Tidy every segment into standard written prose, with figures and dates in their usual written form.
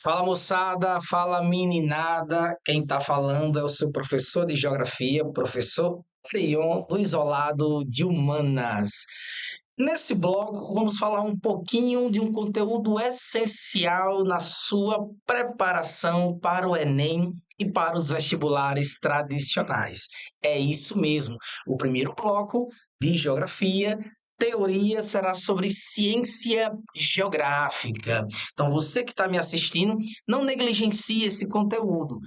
Fala moçada, fala meninada. Quem tá falando é o seu professor de geografia, professor Arion, do Isolado de Humanas. Nesse bloco, vamos falar um pouquinho de um conteúdo essencial na sua preparação para o Enem e para os vestibulares tradicionais. É isso mesmo. O primeiro bloco de geografia. Teoria será sobre ciência geográfica. Então, você que está me assistindo, não negligencie esse conteúdo.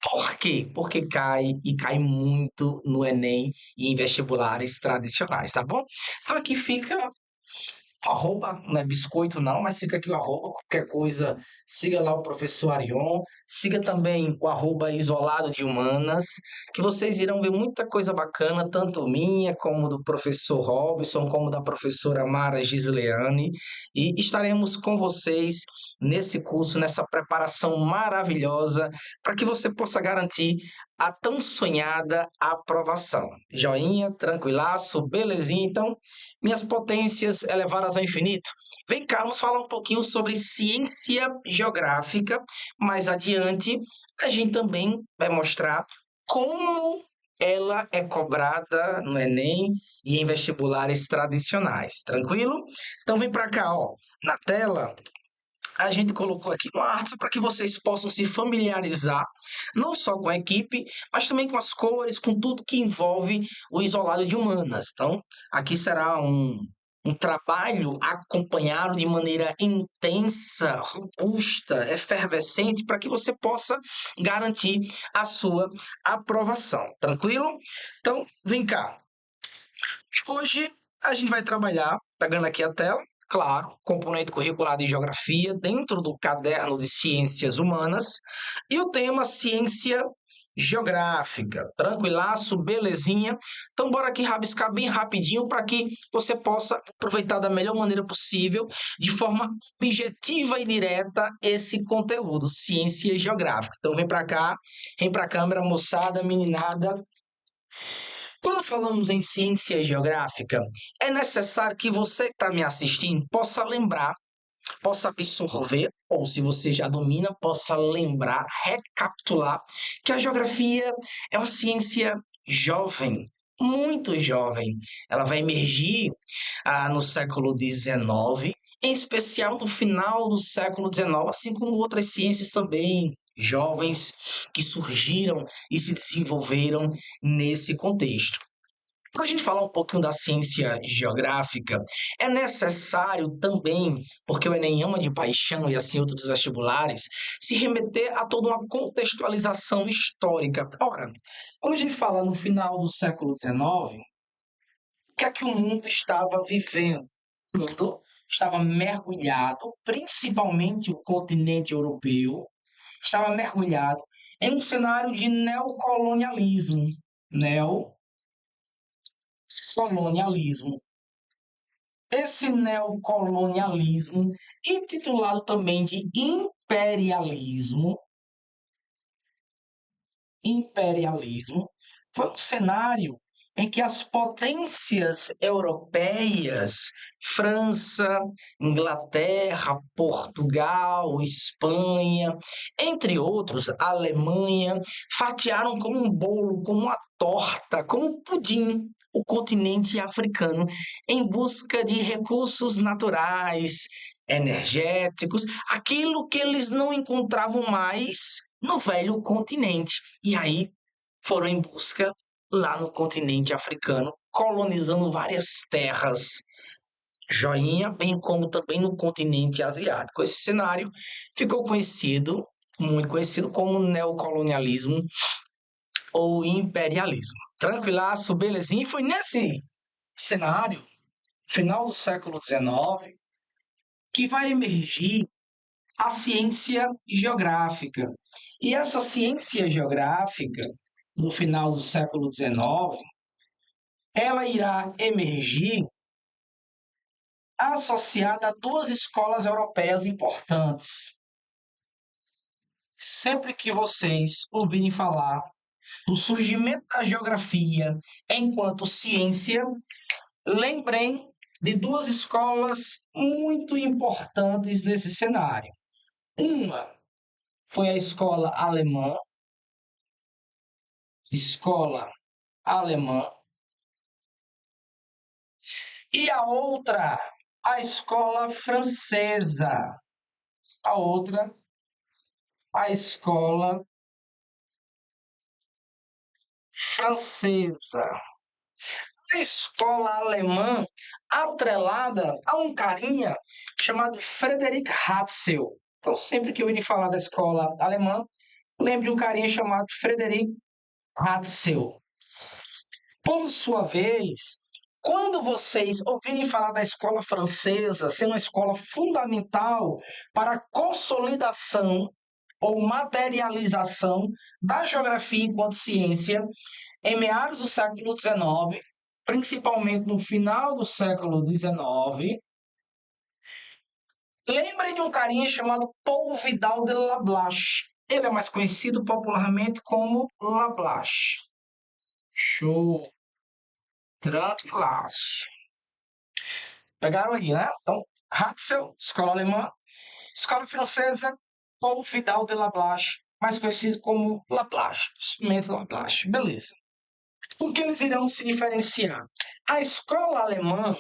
Por quê? Porque cai e cai muito no Enem e em vestibulares tradicionais, tá bom? Então, aqui fica o arroba, não é biscoito não, mas fica aqui o arroba, qualquer coisa, siga lá o professor Arion, siga também o arroba Isolado de Humanas, que vocês irão ver muita coisa bacana, tanto minha, como do professor Robson, como da professora Mara Gisleane, e estaremos com vocês nesse curso, nessa preparação maravilhosa, para que você possa garantir a tão sonhada aprovação. Joinha, tranquilaço, belezinha, então minhas potências elevadas ao infinito. Vem cá, vamos falar um pouquinho sobre ciência geográfica. Mais adiante, a gente também vai mostrar como ela é cobrada no Enem e em vestibulares tradicionais. Tranquilo? Então vem para cá, ó. Na tela, a gente colocou aqui uma arte para que vocês possam se familiarizar, não só com a equipe, mas também com as cores, com tudo que envolve o Isolado de Humanas. Então, aqui será um trabalho acompanhado de maneira intensa, robusta, efervescente, para que você possa garantir a sua aprovação. Tranquilo? Então, vem cá. Hoje a gente vai trabalhar, pegando aqui a tela, claro, componente curricular de geografia dentro do caderno de ciências humanas e o tema ciência geográfica. Tranquilaço, belezinha. Então bora aqui rabiscar bem rapidinho para que você possa aproveitar da melhor maneira possível, de forma objetiva e direta, esse conteúdo, ciência geográfica. Então vem para cá, vem para a câmera, moçada, meninada. Quando falamos em ciência geográfica, é necessário que você que está me assistindo possa lembrar, possa absorver, ou se você já domina, possa lembrar, recapitular, que a geografia é uma ciência jovem, muito jovem. Ela vai emergir no século XIX, em especial no final do século XIX, assim como outras ciências também jovens que surgiram e se desenvolveram nesse contexto. Para a gente falar um pouquinho da ciência geográfica, é necessário também, porque o Enem ama de paixão e assim outros vestibulares, se remeter a toda uma contextualização histórica. Ora, quando a gente fala no final do século XIX, o que é que o mundo estava vivendo? O mundo estava mergulhado, principalmente o continente europeu, estava mergulhado em um cenário de neocolonialismo. Neocolonialismo. Esse neocolonialismo, intitulado também de imperialismo, foi um cenário em que as potências europeias, França, Inglaterra, Portugal, Espanha, entre outros, Alemanha, fatiaram como um bolo, como uma torta, como um pudim o continente africano em busca de recursos naturais, energéticos, aquilo que eles não encontravam mais no velho continente. E aí foram em busca lá no continente africano, colonizando várias terras, joinha, bem como também no continente asiático. Esse cenário ficou conhecido, muito conhecido como neocolonialismo ou imperialismo. Tranquilaço, belezinha. E foi nesse cenário, final do século XIX, que vai emergir a ciência geográfica. E essa ciência geográfica, no final do século XIX, ela irá emergir associada a duas escolas europeias importantes. Sempre que vocês ouvirem falar do surgimento da geografia enquanto ciência, lembrem de duas escolas muito importantes nesse cenário. Uma foi a escola alemã, e a outra, a escola francesa. A outra, a escola francesa. A escola alemã, atrelada a um carinha chamado Frederick Hatzel. Então, sempre que eu ouvi falar da escola alemã, lembre de um carinha chamado Frederick Hatzel. Por sua vez, quando vocês ouvirem falar da escola francesa sendo uma escola fundamental para a consolidação ou materialização da geografia enquanto ciência, em meados do século XIX, principalmente no final do século XIX, lembrem de um carinha chamado Paul Vidal de Lablache. Ele é mais conhecido popularmente como Lablache. Show! Tranquilaço. Pegaram aí, né? Então, Hatzel, escola alemã, escola francesa, Paul Vidal de Lablache, mais conhecido como Laplace, instrumento Laplace. Beleza. O que eles irão se diferenciar? A escola alemã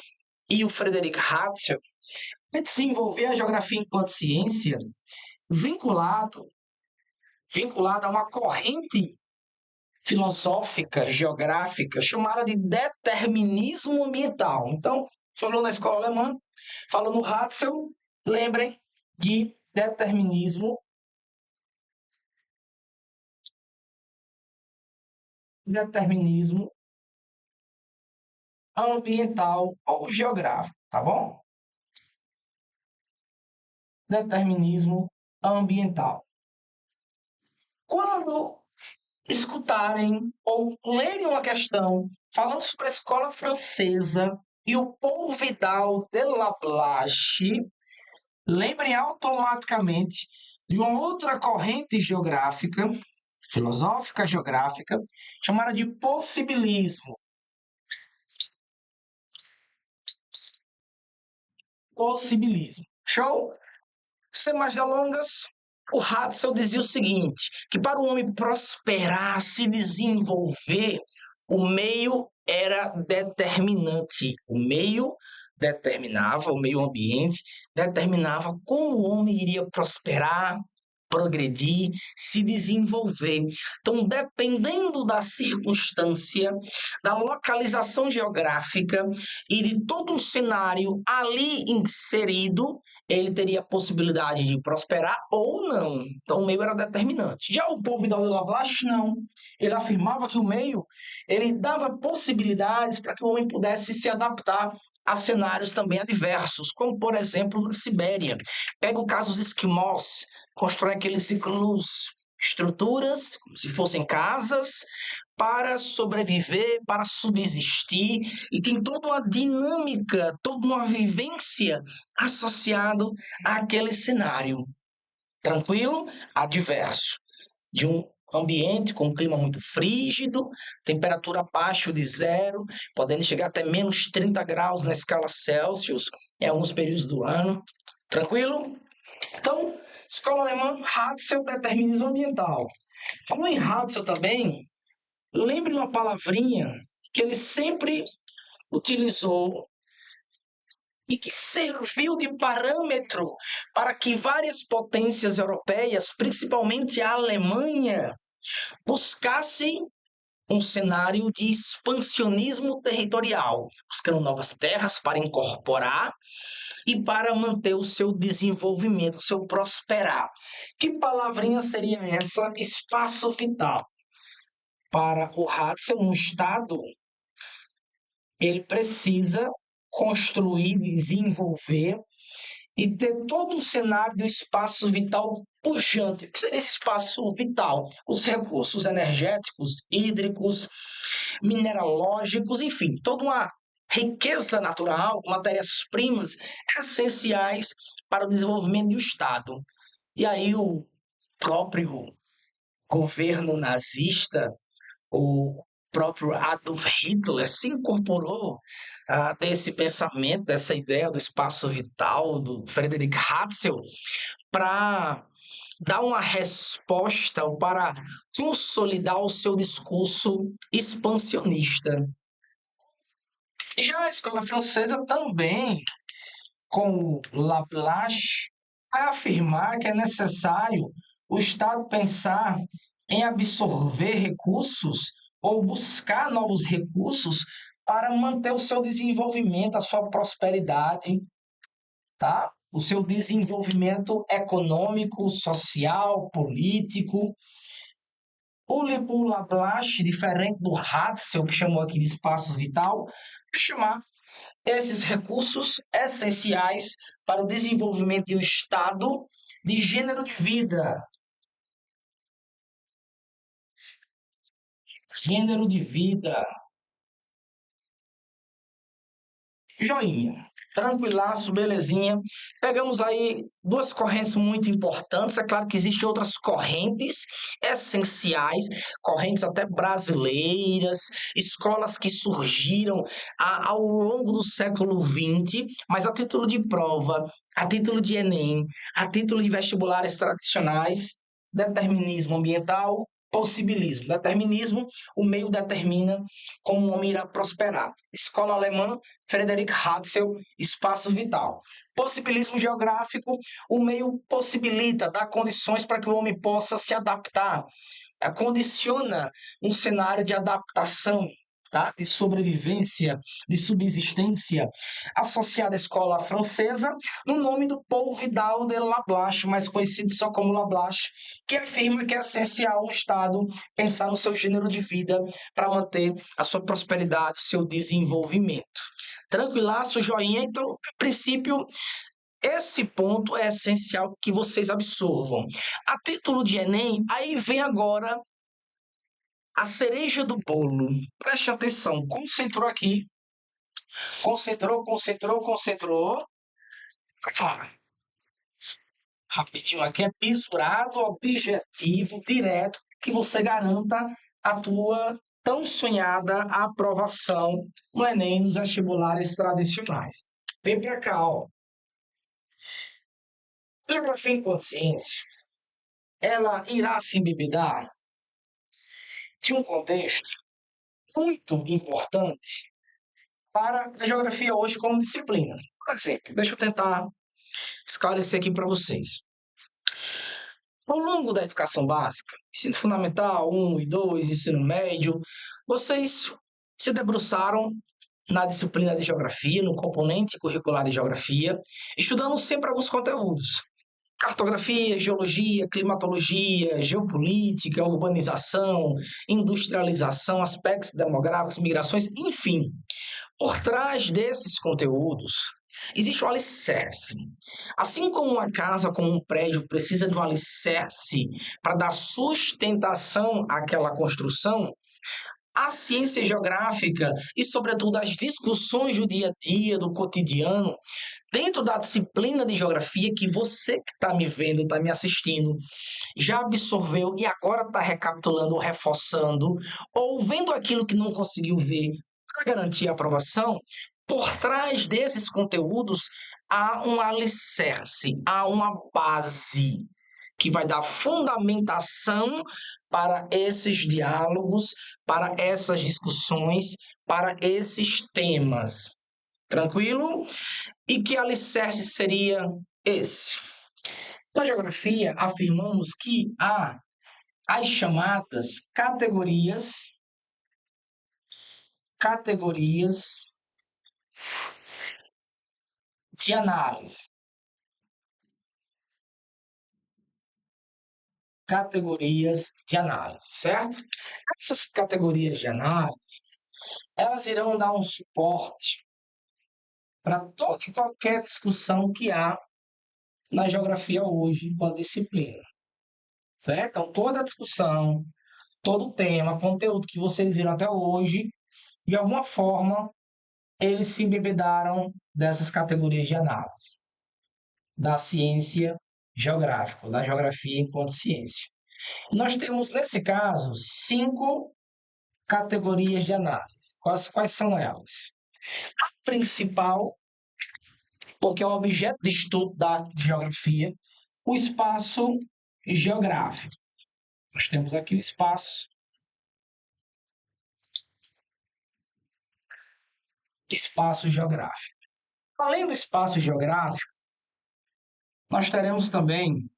e o Frederick Hatzel vai desenvolver a geografia enquanto ciência vinculado a uma corrente filosófica, geográfica, chamada de determinismo ambiental. Então, falou na escola alemã, falou no Hatzel, lembrem de determinismo ambiental ou geográfico, tá bom? Determinismo ambiental. Quando escutarem ou lerem uma questão falando sobre a escola francesa e o Paul Vidal de Lablache, lembrem automaticamente de uma outra corrente geográfica, filosófica geográfica, chamada de possibilismo. Possibilismo. Show? Sem mais delongas, o Hatzel dizia o seguinte, que para o homem prosperar, se desenvolver, o meio era determinante. O meio determinava, o meio ambiente determinava como o homem iria prosperar, progredir, se desenvolver. Então, dependendo da circunstância, da localização geográfica e de todo um cenário ali inserido, ele teria a possibilidade de prosperar ou não. Então, o meio era determinante. Já o povo de Lablache, não. Ele afirmava que o meio ele dava possibilidades para que o homem pudesse se adaptar a cenários também adversos, como, por exemplo, na Sibéria. Pega o caso dos esquimós, constrói aqueles iglus, estruturas, como se fossem casas, para sobreviver, para subsistir, e tem toda uma dinâmica, toda uma vivência associado àquele cenário. Tranquilo? Adverso. De um ambiente com um clima muito frígido, temperatura abaixo de zero, podendo chegar até menos 30 graus na escala Celsius em alguns períodos do ano. Tranquilo? Então, escola alemã, Hatzel, determinismo ambiental. Falou em Hatzel também, lembre uma palavrinha que ele sempre utilizou e que serviu de parâmetro para que várias potências europeias, principalmente a Alemanha, buscassem um cenário de expansionismo territorial, buscando novas terras para incorporar e para manter o seu desenvolvimento, o seu prosperar. Que palavrinha seria essa? Espaço vital. Para o Hatzel, um Estado, ele precisa construir, desenvolver e ter todo um cenário do espaço vital pujante. O que seria esse espaço vital? Os recursos energéticos, hídricos, mineralógicos, enfim, toda uma riqueza natural, matérias-primas essenciais para o desenvolvimento do Estado. E aí o próprio governo nazista, o próprio Adolf Hitler se incorporou desse pensamento, dessa ideia do espaço vital do Frederick Hatzel, para dar uma resposta ou para consolidar o seu discurso expansionista. E já a escola francesa também, com Laplace, vai afirmar que é necessário o Estado pensar em absorver recursos ou buscar novos recursos para manter o seu desenvolvimento, a sua prosperidade, tá? O seu desenvolvimento econômico, social, político. O Laplace, diferente do Ratzel, que chamou aqui de espaço vital, vai chamar esses recursos essenciais para o desenvolvimento de um estado de gênero de vida. Gênero de vida. Joinha. Tranquilaço, belezinha. Pegamos aí duas correntes muito importantes. É claro que existem outras correntes essenciais, correntes até brasileiras, escolas que surgiram ao longo do século XX, mas a título de prova, a título de Enem, a título de vestibulares tradicionais, determinismo ambiental, possibilismo. Determinismo, o meio determina como o homem irá prosperar. Escola alemã, Frederic Hatzel, espaço vital. Possibilismo geográfico, o meio possibilita, dá condições para que o homem possa se adaptar, condiciona um cenário de adaptação, tá? De sobrevivência, de subsistência, associada à escola francesa, no nome do Paul Vidal de Laplace, mais conhecido só como Laplace, que afirma que é essencial o Estado pensar no seu gênero de vida para manter a sua prosperidade, o seu desenvolvimento. Tranquilaço, joinha? Então, a princípio, esse ponto é essencial que vocês absorvam. A título de Enem, aí vem agora a cereja do bolo. Preste atenção, concentrou aqui. Concentrou. Ah, rapidinho aqui, é pisurado, objetivo, direto, que você garanta a tua tão sonhada aprovação no Enem, nos vestibulares tradicionais. Vem para cá, ó. Geografia em consciência, ela irá se embebedar de um contexto muito importante para a geografia hoje como disciplina. Por exemplo, deixa eu tentar esclarecer aqui para vocês. Ao longo da educação básica, ensino fundamental 1 e 2, ensino médio, vocês se debruçaram na disciplina de geografia, no componente curricular de geografia, estudando sempre alguns conteúdos. Cartografia, geologia, climatologia, geopolítica, urbanização, industrialização, aspectos demográficos, migrações, enfim. Por trás desses conteúdos, existe o alicerce. Assim como uma casa, como um prédio, precisa de um alicerce para dar sustentação àquela construção, a ciência geográfica e, sobretudo, as discussões do dia a dia, do cotidiano, dentro da disciplina de geografia que você que está me vendo, está me assistindo, já absorveu e agora está recapitulando ou reforçando, ou vendo aquilo que não conseguiu ver para garantir a aprovação, por trás desses conteúdos há um alicerce, há uma base que vai dar fundamentação para esses diálogos, para essas discussões, para esses temas. Tranquilo? E que alicerce seria esse? Na geografia, afirmamos que há as chamadas categorias de análise. Categorias de análise, certo? Essas categorias de análise, elas irão dar um suporte para toda e qualquer discussão que há na geografia hoje com a disciplina, certo? Então, toda a discussão, todo o tema, conteúdo que vocês viram até hoje, de alguma forma, eles se embebedaram dessas categorias de análise, da ciência geográfica, da geografia enquanto ciência. Nós temos, nesse caso, 5 categorias de análise. Quais são elas? A principal, porque é o objeto de estudo da geografia, o espaço geográfico. Nós temos aqui o espaço geográfico. Além do espaço geográfico, nós teremos também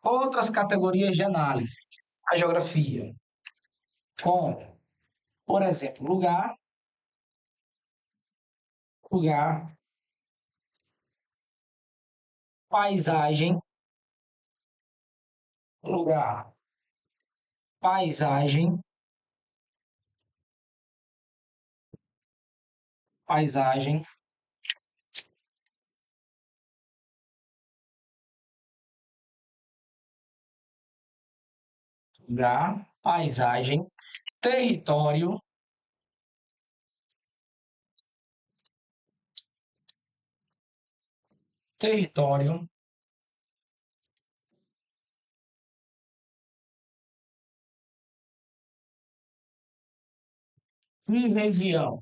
outras categorias de análise. A geografia, com, por exemplo, lugar, paisagem, lugar, paisagem, paisagem, lugar, paisagem, território, território e região.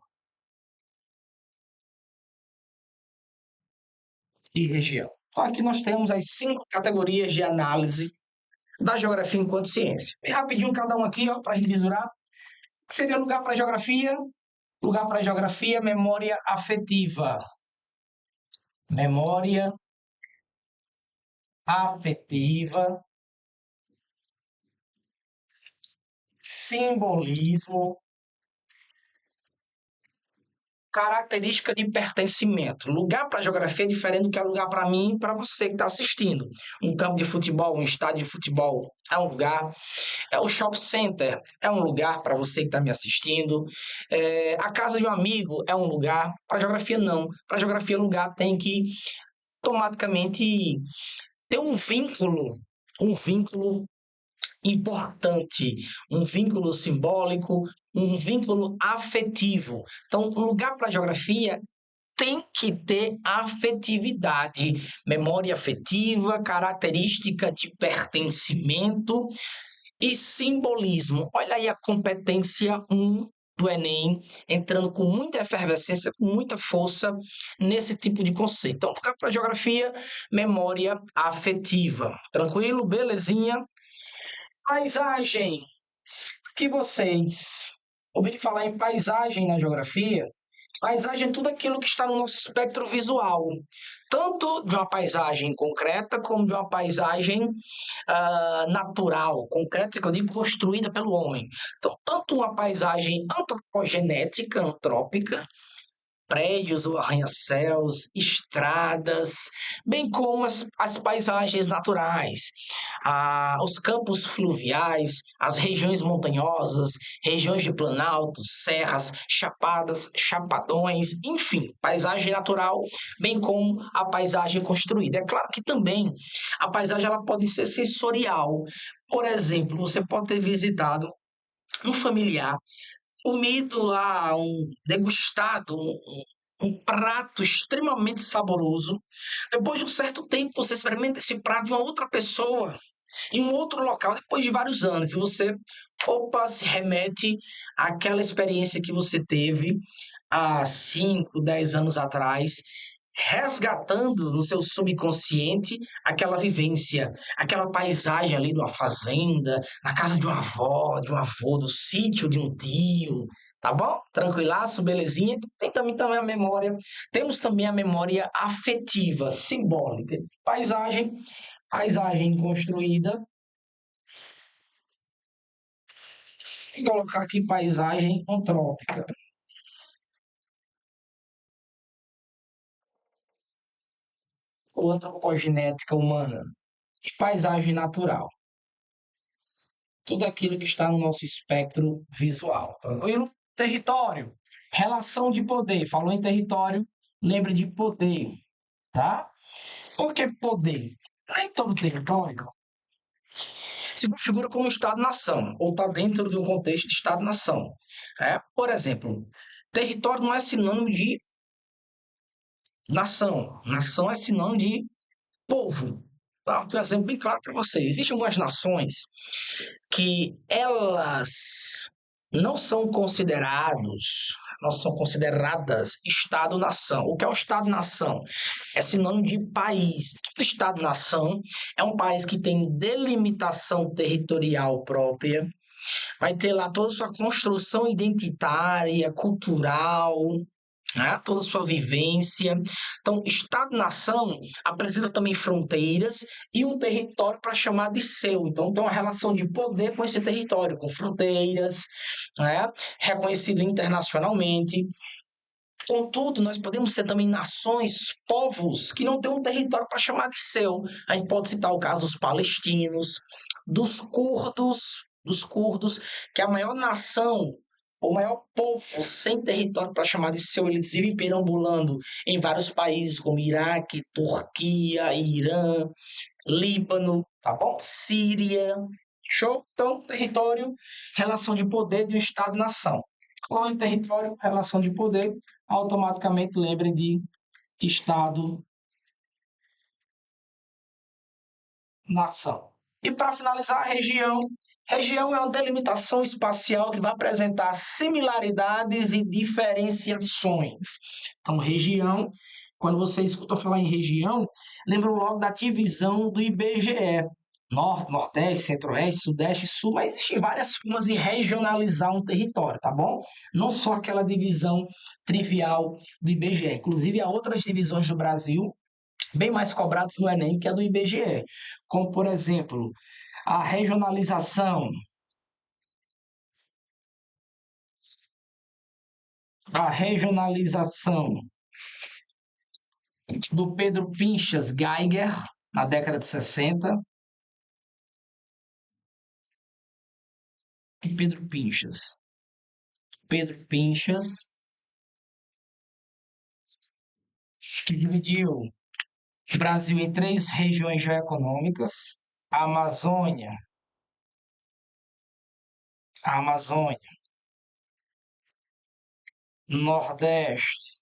E região. Então, aqui nós temos as 5 categorias de análise da geografia enquanto ciência. Bem rapidinho cada um aqui, ó, para revisurar. Seria lugar para geografia? Lugar para geografia, memória afetiva. Memória afetiva, simbolismo, característica de pertencimento. Lugar para geografia é diferente do que é lugar para mim e para você que está assistindo. Um campo de futebol, um estádio de futebol é um lugar. É o shopping center é um lugar para você que está me assistindo. A casa de um amigo é um lugar. Para geografia, não. Para geografia, lugar tem que automaticamente ter um vínculo importante, um vínculo simbólico, um vínculo afetivo. Então, lugar para geografia tem que ter afetividade, memória afetiva, característica de pertencimento e simbolismo. Olha aí a competência 1 do Enem, entrando com muita efervescência, com muita força nesse tipo de conceito. Então, para geografia, memória afetiva. Tranquilo? Belezinha? Paisagem. Que vocês ouviram falar em paisagem na geografia? Paisagem é tudo aquilo que está no nosso espectro visual, tanto de uma paisagem concreta como de uma paisagem natural, concreta, que eu digo construída pelo homem. Então, tanto uma paisagem antropogenética, antrópica, prédios ou arranha-céus, estradas, bem como as paisagens naturais, os campos fluviais, as regiões montanhosas, regiões de planaltos, serras, chapadas, chapadões, enfim, paisagem natural, bem como a paisagem construída. É claro que também a paisagem ela pode ser sensorial. Por exemplo, você pode ter visitado um familiar, comido lá, degustado um prato extremamente saboroso. Depois de um certo tempo, você experimenta esse prato de uma outra pessoa, em um outro local, depois de vários anos, e você, opa, se remete àquela experiência que você teve há 5, 10 anos atrás, resgatando no seu subconsciente aquela vivência, aquela paisagem ali de uma fazenda, na casa de uma avó, de um avô, do sítio de um tio, tá bom? Tranquilaço, belezinha? Tem também a memória, temos também a memória afetiva, simbólica. Paisagem construída, e colocar aqui paisagem antrópica, ou antropogenética humana, e paisagem natural. Tudo aquilo que está no nosso espectro visual. Tranquilo? Território. Relação de poder. Falou em território, lembre de poder, tá? Por que poder? Nem todo território se configura como Estado-nação, ou está dentro de um contexto de Estado-nação. Por exemplo, território não é sinônimo de nação. Nação é sinônimo de povo. Vou dar um exemplo bem claro para vocês. Existem algumas nações que elas não são consideradas Estado-nação. O que é o Estado-nação? É sinônimo de país. Todo Estado-nação é um país que tem delimitação territorial própria, vai ter lá toda a sua construção identitária, cultural, né? Toda a sua vivência. Então, Estado-nação apresenta também fronteiras e um território para chamar de seu. Então, tem uma relação de poder com esse território, com fronteiras, né? Reconhecido internacionalmente. Contudo, nós podemos ser também nações, povos, que não têm um território para chamar de seu. A gente pode citar o caso dos palestinos, dos curdos, que é a maior nação, o maior povo sem território para chamar de seu. Eles vivem perambulando em vários países como Iraque, Turquia, Irã, Líbano, tá bom? Síria. Show? Então, território, relação de poder de um Estado-nação. Falando em território, relação de poder, automaticamente lembrem de Estado-nação. E para finalizar, a região. Região é uma delimitação espacial que vai apresentar similaridades e diferenciações. Então, região, quando você escuta falar em região, lembra logo da divisão do IBGE. Norte, Nordeste, Centro-Oeste, Sudeste, Sul, mas existem várias formas de regionalizar um território, tá bom? Não só aquela divisão trivial do IBGE. Inclusive, há outras divisões do Brasil bem mais cobradas no Enem que a do IBGE, como, por exemplo, a regionalização do Pedro Pinchas Geiger, na década de 60, e Pedro Pinchas, que dividiu o Brasil em 3 regiões geoeconômicas: a Amazônia, Nordeste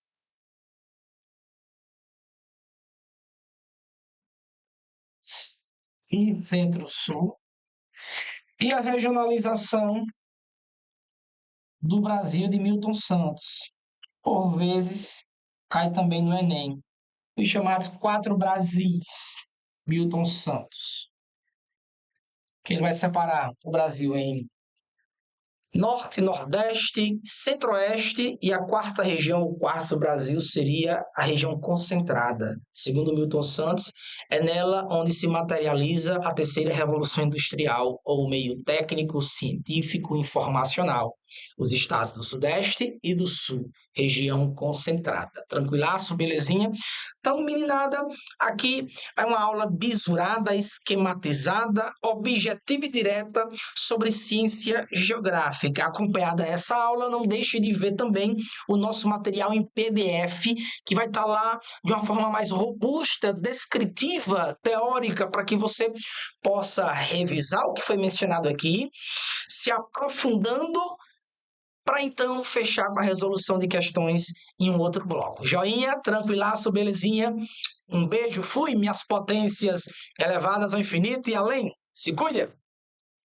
e Centro-Sul, e a regionalização do Brasil de Milton Santos. Por vezes, cai também no Enem. Os chamados 4 Brasis, Milton Santos, que ele vai separar o Brasil em Norte, Nordeste, Centro-Oeste, e a quarta região, o quarto Brasil, seria a região concentrada. Segundo Milton Santos, é nela onde se materializa a terceira revolução industrial, ou meio técnico, científico, informacional. Os estados do Sudeste e do Sul, região concentrada. Tranquilaço, belezinha? Então, meninada, aqui é uma aula bisurada, esquematizada, objetiva e direta sobre ciência geográfica. Acompanhada essa aula, não deixe de ver também o nosso material em PDF, que vai estar lá de uma forma mais robusta, descritiva, teórica, para que você possa revisar o que foi mencionado aqui, se aprofundando, para então fechar com a resolução de questões em um outro bloco. Joinha, tranquilaço, belezinha? Um beijo, fui, minhas potências elevadas ao infinito e além. Se cuida!